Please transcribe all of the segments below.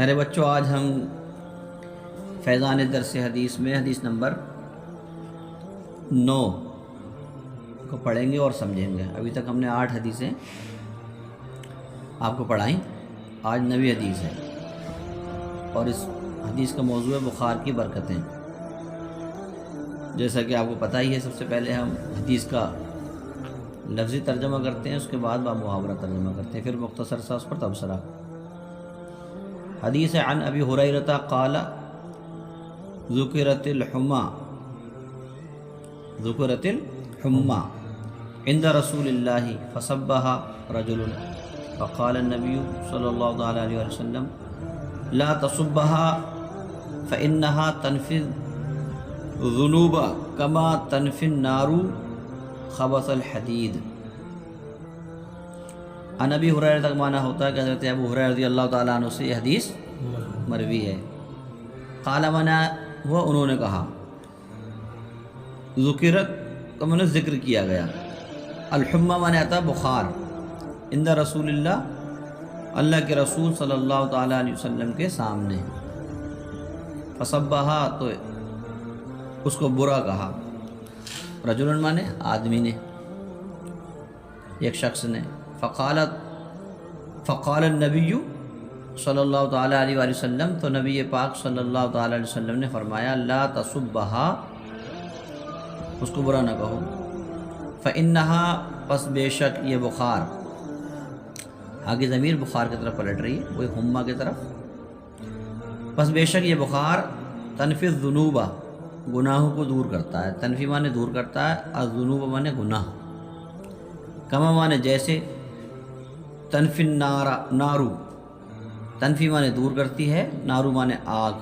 پیارے بچوں، آج ہم فیضان درس حدیث میں حدیث نمبر 9 کو پڑھیں گے اور سمجھیں گے۔ ابھی تک ہم نے 8 حدیثیں آپ کو پڑھائیں، آج 9ویں حدیث ہے اور اس حدیث کا موضوع ہے بخار کی برکتیں۔ جیسا کہ آپ کو پتہ ہی ہے، سب سے پہلے ہم حدیث کا لفظی ترجمہ کرتے ہیں، اس کے بعد محاورہ ترجمہ کرتے ہیں، پھر مختصر سا اس پر تبصرہ۔ حدیث عن ابی ہریرہ قال ذکرت الحمى عند رسول اللہ فصبها رجل فقال النبی صلی اللہ علیہ وسلم لا تصبها فإنها تنفي الذنوب كما تنفي النار خبث الحدید۔ عن ابی ہریرہ تک معنی ہوتا ہے کہ حضرت ابو ہریرہ رضی اللہ تعالیٰ عنہ سے یہ حدیث مروی ہے۔ قال معنی ہوا انہوں نے کہا، ذکرت کا معنی ذکر کیا گیا، الحمى معنی آتا بخار، عند رسول اللہ کے رسول صلی اللہ تعالیٰ علیہ وسلم کے سامنے، فصبها تو اس کو برا کہا، رجل معنی آدمی نے، ایک شخص نے، فقال النبی صلی اللہ تعالیٰ علیہ وآلہ وسلم تو نبی پاک صلی اللہ تعالیٰ علیہ وسلم نے فرمایا لا تصبها اس کو برا نہ کہو، فإنها پس بے شک یہ بخار، آگے ضمیر بخار کی طرف پلٹ رہی ہے، وہ حمہ کی طرف، پس بے شک یہ بخار تنفی الذنوب گناہوں کو دور کرتا ہے، تنفی معنی دور کرتا ہے، الذنوب معنی گناہ، کما معنی جیسے، تنفی نارو تنفی معنی دور کرتی ہے، نارو معنی آگ،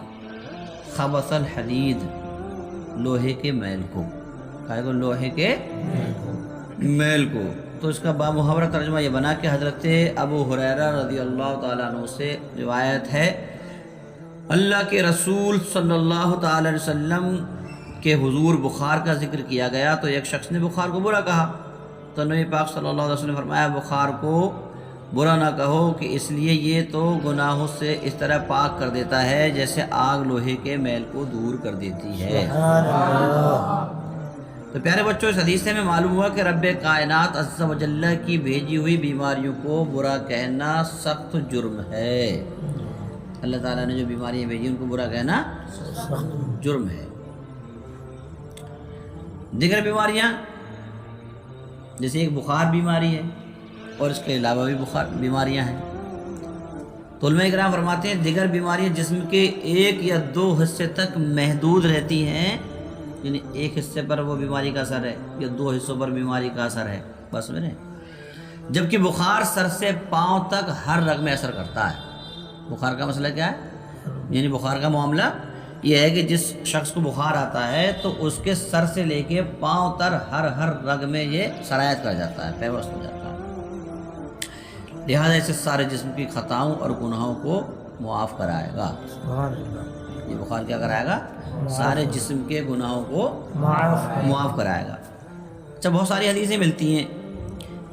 خبث الحدید لوہے کے میل کو، کہے گو لوہے کے میل کو۔ تو اس کا بامحاورہ ترجمہ یہ بنا کہ حضرت ابو ہریرہ رضی اللہ تعالیٰ عنہ سے روایت ہے، اللہ کے رسول صلی اللہ تعالیٰ علیہ وسلم کے حضور بخار کا ذکر کیا گیا تو ایک شخص نے بخار کو برا کہا، تو نبی پاک صلی اللہ علیہ وسلم نے فرمایا بخار کو برا نہ کہو کہ اس لیے یہ تو گناہوں سے اس طرح پاک کر دیتا ہے جیسے آگ لوہے کے میل کو دور کر دیتی ہے۔ تو پیارے بچوں، اس حدیث میں معلوم ہوا کہ رب کائنات عز و جل کی بھیجی ہوئی بیماریوں کو برا کہنا سخت جرم ہے۔ اللہ تعالیٰ نے جو بیماریاں بھیجی ان کو برا کہنا جرم ہے۔ دیگر بیماریاں جیسے ایک بخار بیماری ہے اور اس کے علاوہ بھی بخار بیماریاں ہیں، تو علماء کرام فرماتے ہیں دیگر بیماریاں جسم کے 1 یا 2 حصے تک محدود رہتی ہیں، یعنی ایک حصے پر وہ بیماری کا اثر ہے یا 2 حصوں پر بیماری کا اثر ہے بس میں، جبکہ بخار سر سے پاؤں تک ہر رگ میں اثر کرتا ہے۔ بخار کا مسئلہ کیا ہے؟ یعنی بخار کا معاملہ یہ ہے کہ جس شخص کو بخار آتا ہے تو اس کے سر سے لے کے پاؤں تک ہر رگ میں یہ سرایت کر جاتا ہے، پیوست ہو جاتا ہے، لہذا اسے سارے جسم کی خطاؤں اور گناہوں کو معاف کرائے گا۔ یہ بخار کیا کرائے گا؟ سارے جسم کے گناہوں کو معاف کرائے گا۔ اچھا، بہت ساری حدیثیں ملتی ہیں،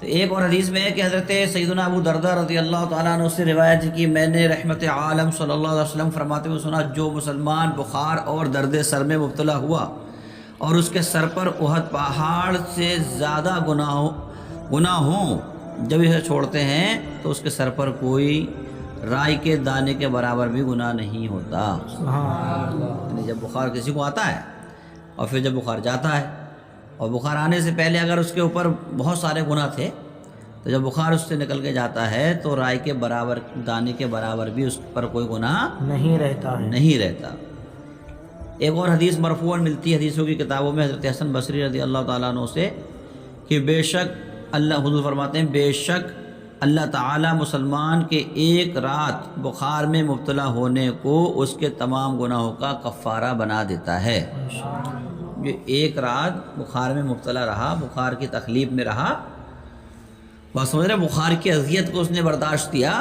تو ایک اور حدیث میں ہے کہ حضرت سیدنا ابو درداء رضی اللہ تعالیٰ عنہ سے روایت کی میں نے رحمت عالم صلی اللہ علیہ وسلم فرماتے ہوئے سنا، جو مسلمان بخار اور درد سر میں مبتلا ہوا اور اس کے سر پر احد پہاڑ سے زیادہ گناہ ہوں، جب اسے چھوڑتے ہیں تو اس کے سر پر کوئی رائی کے دانے کے برابر بھی گناہ نہیں ہوتا۔ یعنی جب بخار کسی کو آتا ہے اور پھر جب بخار جاتا ہے، اور بخار آنے سے پہلے اگر اس کے اوپر بہت سارے گناہ تھے تو جب بخار اس سے نکل کے جاتا ہے تو رائی کے برابر دانے کے برابر بھی اس پر کوئی گناہ نہیں رہتا۔ ایک اور حدیث مرفوعاً ملتی ہے حدیثوں کی کتابوں میں حضرت حسن بصری رضی اللہ تعالیٰ عنہ سے کہ بے شک اللہ، حضور فرماتے ہیں بے شک اللہ تعالیٰ مسلمان کے ایک رات بخار میں مبتلا ہونے کو اس کے تمام گناہوں کا کفارہ بنا دیتا ہے۔ جو ایک رات بخار میں مبتلا رہا، بخار کی تکلیف میں رہا، بس سمجھ رہے، بخار کی اذیت کو اس نے برداشت کیا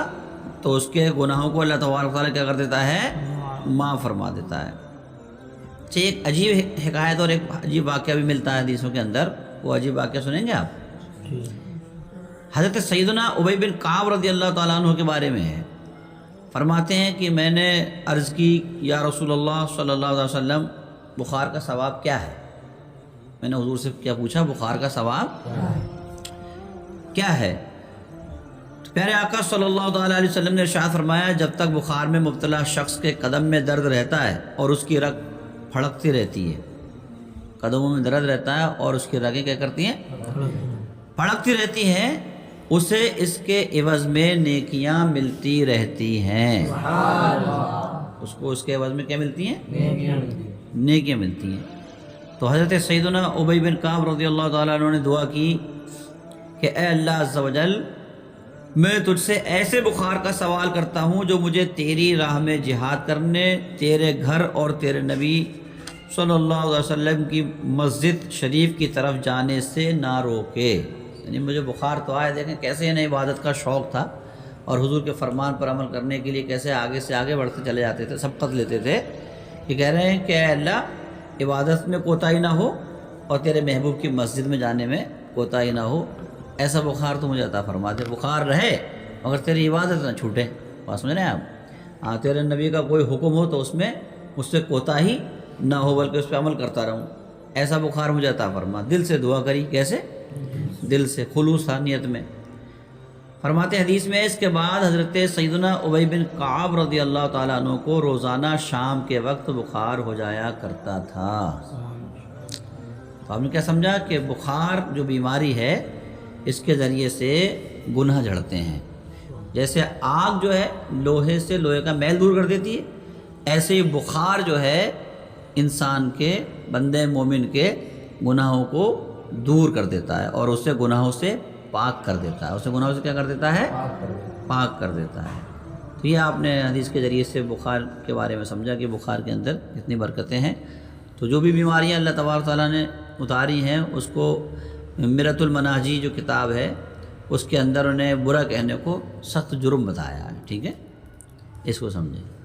تو اس کے گناہوں کو اللہ تبارک و تعالیٰ کیا کر دیتا ہے؟ معاف فرما دیتا ہے۔ اچھا، ایک عجیب حکایت اور ایک عجیب واقعہ بھی ملتا ہے حدیثوں کے اندر، وہ عجیب واقعہ سنیں گے آپ؟ حضرت سیدنا ابی بن کعب رضی اللہ تعالیٰ عنہ کے بارے میں ہے فرماتے ہیں کہ میں نے عرض کی یا رسول اللہ صلی اللہ علیہ وسلم بخار کا ثواب کیا ہے؟ میں نے حضور سے کیا پوچھا، بخار کا ثواب کیا ہے؟ تو پیارے آقا صلی اللہ تعالیٰ علیہ وسلم نے ارشاد فرمایا، جب تک بخار میں مبتلا شخص کے قدم میں درد رہتا ہے اور اس کی رگ پھڑکتی رہتی ہے، قدموں میں درد رہتا ہے اور اس کی رگیں کیا کرتی ہیں؟ پھڑکتی رہتی ہیں، اسے اس کے عوض میں نیکیاں ملتی رہتی ہیں۔ اس کو اس کے عوض میں کیا ملتی ہیں؟ نیکیاں ملتی ہیں۔ تو حضرت سیدنا ابی بن کعب رضی اللہ تعالیٰ عنہ نے دعا کی کہ اے اللہ عز و جل، میں تجھ سے ایسے بخار کا سوال کرتا ہوں جو مجھے تیری راہ میں جہاد کرنے، تیرے گھر اور تیرے نبی صلی اللہ علیہ وسلم کی مسجد شریف کی طرف جانے سے نہ روکے۔ یعنی مجھے بخار تو آئے، دیکھیں کیسے انہیں عبادت کا شوق تھا اور حضور کے فرمان پر عمل کرنے کے لیے کیسے آگے سے آگے بڑھتے چلے جاتے تھے، سبقت لیتے تھے۔ یہ کہہ رہے ہیں کہ اے اللہ، عبادت میں کوتاہی نہ ہو اور تیرے محبوب کی مسجد میں جانے میں کوتاہی نہ ہو، ایسا بخار تو مجھے عطا فرما دے، بخار رہے مگر تیری عبادت نہ چھوٹے۔ بات سمجھ رہے ہیں آپ؟ ہاں، تیرے نبی کا کوئی حکم ہو تو اس میں مجھ سے کوتاہی نہ ہو بلکہ اس پہ عمل کرتا رہوں، ایسا بخار مجھے عطا فرما۔ دل سے دعا کری، کیسے؟ دل سے، خلوص تھا نیت میں۔ فرماتے حدیث میں اس کے بعد حضرت سیدنا ابی بن کعب رضی اللہ تعالیٰ عنہ کو روزانہ شام کے وقت بخار ہو جایا کرتا تھا۔ تو آپ نے کیا سمجھا کہ بخار جو بیماری ہے اس کے ذریعے سے گناہ جھڑتے ہیں۔ جیسے آگ جو ہے لوہے سے لوہے کا میل دور کر دیتی ہے، ایسے ہی بخار جو ہے انسان کے، بندے مومن کے گناہوں کو دور کر دیتا ہے اور اسے گناہوں سے پاک کر دیتا ہے۔ اسے گناہوں سے کیا کر دیتا ہے؟ پاک کر دیتا ہے۔ تو یہ آپ نے حدیث کے ذریعے سے بخار کے بارے میں سمجھا کہ بخار کے اندر کتنی برکتیں ہیں۔ تو جو بھی بیماریاں اللہ تبارک تعالیٰ نے اتاری ہیں، اس کو مرۃ المناجی جو کتاب ہے اس کے اندر انہیں برا کہنے کو سخت جرم بتایا ہے، ٹھیک ہے؟ اس کو سمجھیں۔